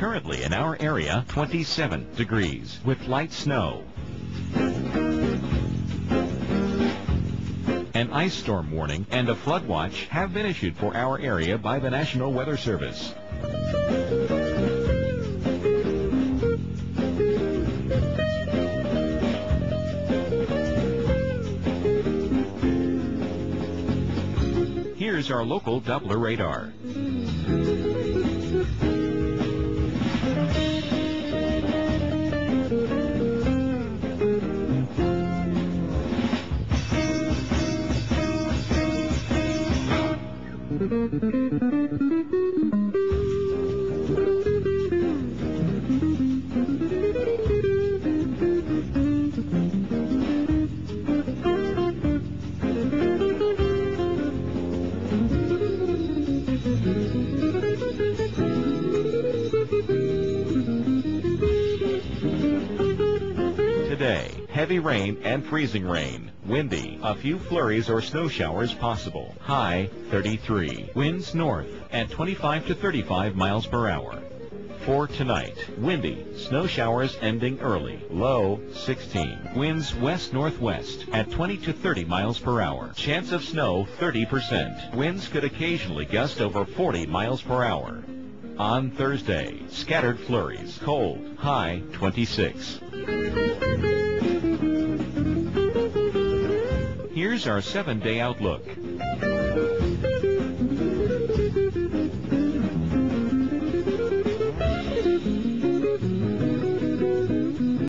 Currently in our area, 27 degrees with light snow. An ice storm warning and a flood watch have been issued for our area by the National Weather Service. Here's our local Doppler radar. Today, heavy rain and freezing rain. Windy. A few flurries or snow showers possible. High 33. Winds north at 25 to 35 miles per hour. For tonight, windy. Snow showers ending early. Low 16. Winds west-northwest at 20 to 30 miles per hour. Chance of snow 30%. Winds could occasionally gust over 40 miles per hour. On Thursday, scattered flurries. Cold. High 26. Here's our 7-day outlook.